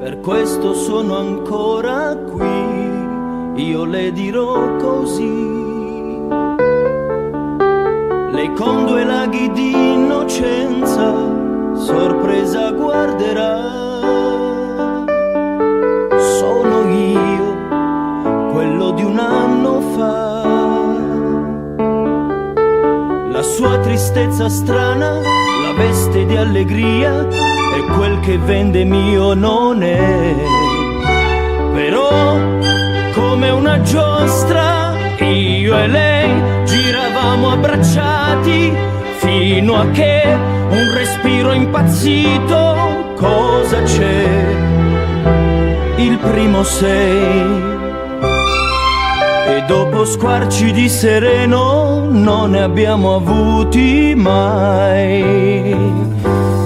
Per questo sono ancora qui, io le dirò così. Lei con due laghi di innocenza sorpresa guarderà. Sono io, quello di un anno fa. La sua tristezza strana la veste di allegria e quel che vende mio non è. Però come una giostra io e lei giravamo abbracciati fino a che un respiro impazzito. Cosa c'è? Il primo sei. E dopo squarci di sereno non ne abbiamo avuti mai.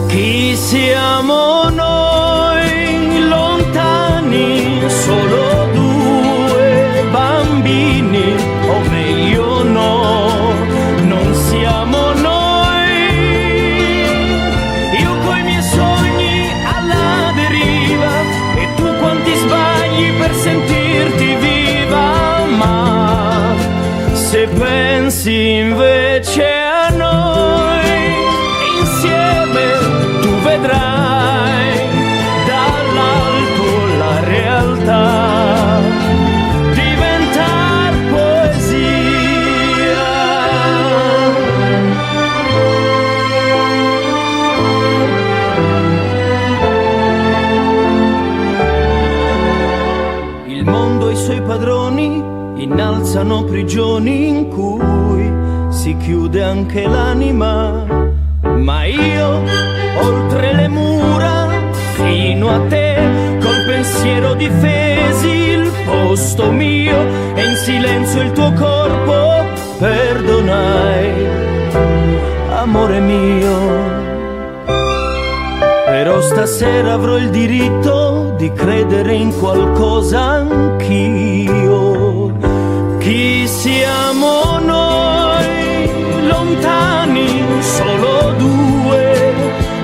Chi siamo noi lontani, solo due bambini, o meglio no, non siamo noi. Io coi miei sogni alla deriva e tu quanti sbagli per sentirti viva. Ma se pensi invece a noi, insieme tu vedrai dall'alto la realtà diventar poesia. Il mondo e i suoi padroni innalzano prigioni in cui si chiude anche l'anima, ma io oltre le mura fino a te col pensiero difesi il posto mio e in silenzio il tuo corpo perdonai, amore mio. Però stasera avrò il diritto di credere in qualcosa anch'io. Chi siamo noi lontani, solo due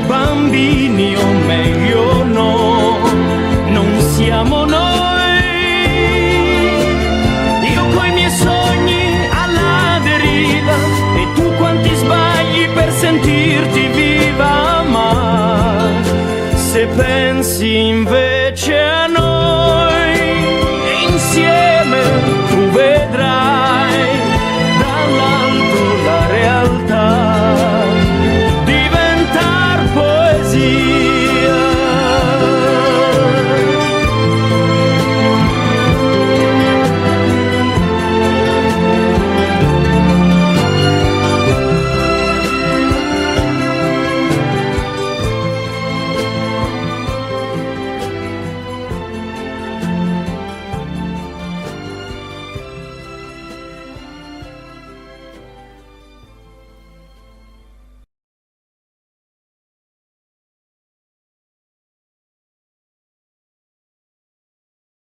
bambini, o meglio no, non siamo noi. Io coi miei sogni alla deriva e tu quanti sbagli per sentirti viva. Ma se pensi invece